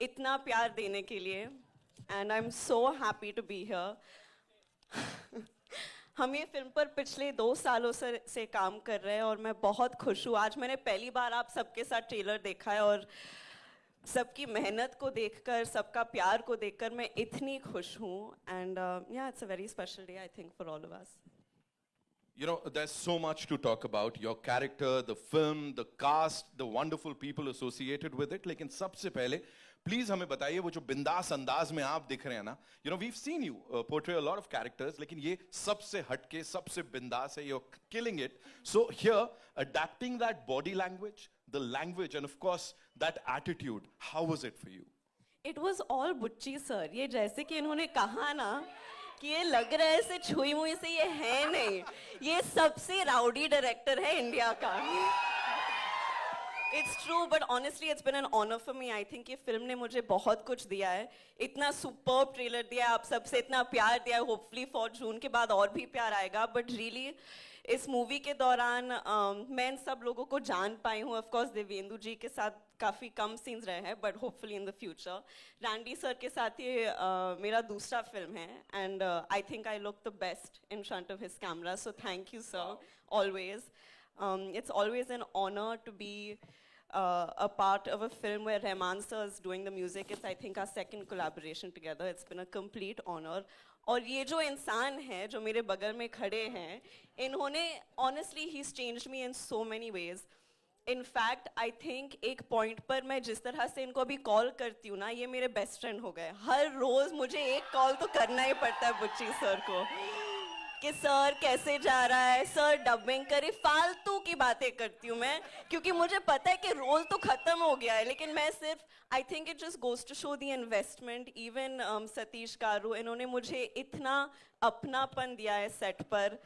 इतना प्यार देने के लिए and I am so happy to be here. हम ये फिल्म पर पिछले 2 सालों से काम कर रहे हैं और मैं बहुत खुश हूँ। आज मैंने पहली बार आप सबके साथ ट्रेलर देखा है और सबकी मेहनत को देखकर, सबका प्यार को देखकर मैं इतनी खुश हूँ एंड या it's a very special day I think for all of us. You know, there's so much to talk about. Your character, the film, the cast, the wonderful people associated with it. लेकिन सबसे पहले please हमें बताइए वो जो बिंदास अंदाज में आप दिख रहे हैं ना, you know, we've seen you portray a lot of characters, लेकिन ये सबसे हटके, सबसे बिंदास है. You're killing it. So here, adapting that body language, the language, and of course that attitude, how was it for you? It was all बुच्ची sir. ये जैसे कि इन्होंने कहा ना कि ये लग रहा है ऐसे छुई मुई से, ये है नहीं, ये सबसे राउडी डायरेक्टर है इंडिया का. It's true, but honestly, it's been an honor for me. I think ये फिल्म ने मुझे बहुत कुछ दिया है. इतना सुपर्ब ट्रेलर दिया है, आप सबसे इतना प्यार दिया है. होपफुली फॉर जून के बाद और भी प्यार आएगा. बट रियली इस मूवी के दौरान मैं इन सब लोगों को जान पाई हूँ. ऑफ कोर्स देवेंदु जी के साथ काफ़ी कम सीन्स रहे हैं, but hopefully in the future. Randy sir के साथ ये मेरा दूसरा फिल्म है and I think I look the best in front of his camera. So thank you sir, always. It's always an honor to be a part of a film where Rahman sir is doing the music. It's, I think, our second collaboration together. It's been a complete honor. और ये जो इंसान है जो मेरे बगल में खड़े हैं, इन्होंने honestly he's changed me in so many ways. In fact, I think एक पॉइंट पर मैं जिस तरह से इनको अभी कॉल करती हूँ ना, ये मेरे बेस्ट फ्रेंड हो गए. हर रोज मुझे एक कॉल तो करना ही पड़ता है बुच्ची सर को कि सर कैसे जा रहा है, सर डबिंग करे. फालतू की बातें करती हूँ मैं, क्योंकि मुझे पता है कि रोल तो खत्म हो गया है, लेकिन मैं सिर्फ I think it just goes to show the investment. Even Satish Karu, इन्होंने मुझे इतना अपनापन दिया है सेट पर.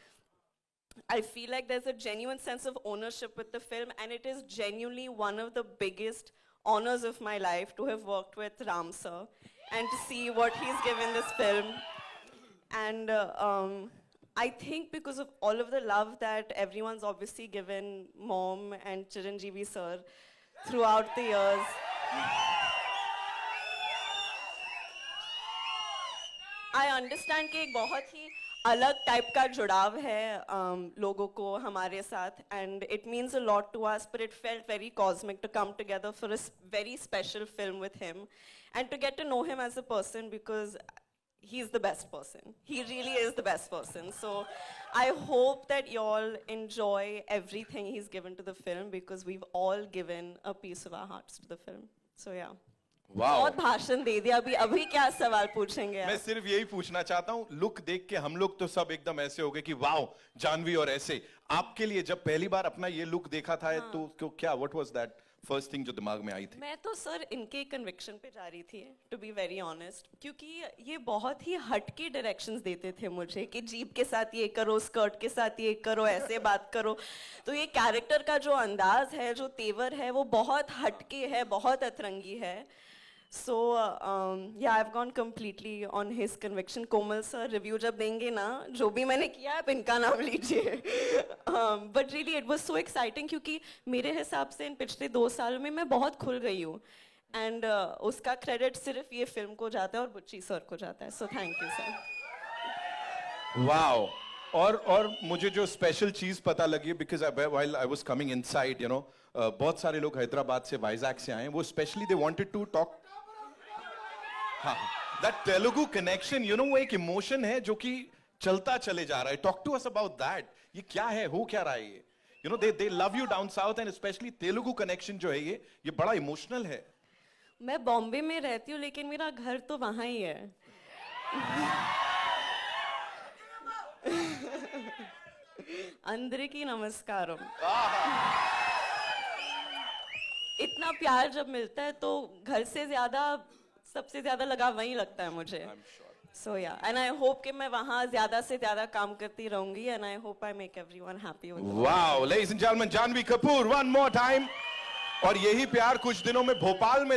I feel like there's a genuine sense of ownership with the film, and it is genuinely one of the biggest honors of my life to have worked with Ram sir and to see what he's given this film. And I think because of all of the love that everyone's obviously given Mom and Chiranjeevi sir throughout the years, I understand कि एक बहुत ही अलग type का जुड़ाव है लोगों को हमारे साथ, and it means a lot to us, but it felt very cosmic to come together for a very special film with him and to get to know him as a person, because he's the best person. He really is the best person. So I hope that you all enjoy everything he's given to the film, because we've all given a piece of our hearts to the film. So yeah. बहुत भाषण दे दिया. अभी क्या सवाल पूछेंगे? मैं सिर्फ यही पूछना चाहता हूँ, लुक देख के हम लोग तो सब एकदम ऐसे हो गए कि वाओ जानवी. और ऐसे आपके लिए जब पहली बार अपना ये लुक देखा था, हाँ. तो क्या what was that first thing जो दिमाग में आई थी? मैं तो सर इनके कन्विक्शन पे जा रही थी, टू बी वेरी ऑनेस्ट, क्योंकि ये बहुत ही हटके डायरेक्शंस देते थे मुझे कि जीप के साथ ये करो, स्कर्ट के साथ ये करो, ऐसे बात करो. तो ये कैरेक्टर का जो अंदाज है, जो तेवर है, वो बहुत हटके है, बहुत अतरंगी है. So yeah, I've gone completely on his conviction. Komal sir review जब देंगे ना, जो भी मैंने किया आप इनका नाम लीजिए. But really it was so exciting, क्योंकि मेरे हिसाब से इन पिछले 2 सालों में मैं बहुत खुल गई हूँ, and उसका क्रेडिट सिर्फ ये फिल्म को जाता है और बुच्ची सर को जाता है. So thank you sir. Wow. और मुझे जो स्पेशल चीज पता लगी, because while I was coming inside, you know, बहुत सारे लोग हैदराबाद से, वाइजैक से आए. वो specially they wanted to talk. हाँ, that Telugu connection, you know, वो एक इमोशन है जो कि चलता चले जा रहा है. Talk to us about that. ये क्या है, हो क्या रहा है ये? You know, they love you down south, and especially Telugu connection जो है ये बड़ा इमोशनल है. मैं बॉम्बे में रहती हूँ, लेकिन मेरा घर तो वहाँ ही है. अंदरिकी नमस्कारम. इतना प्यार जब मिलता है तो घर से ज्यादा, सबसे ज्यादा लगाव वहीं लगता है मुझे. So yeah, and I hope कि मैं वहाँ ज्यादा से ज्यादा काम करती रहूंगी, and I hope I make everyone happy with it. Wow, ladies and gentlemen, Janvi Kapoor, one more time. और यही प्यार कुछ दिनों में भोपाल में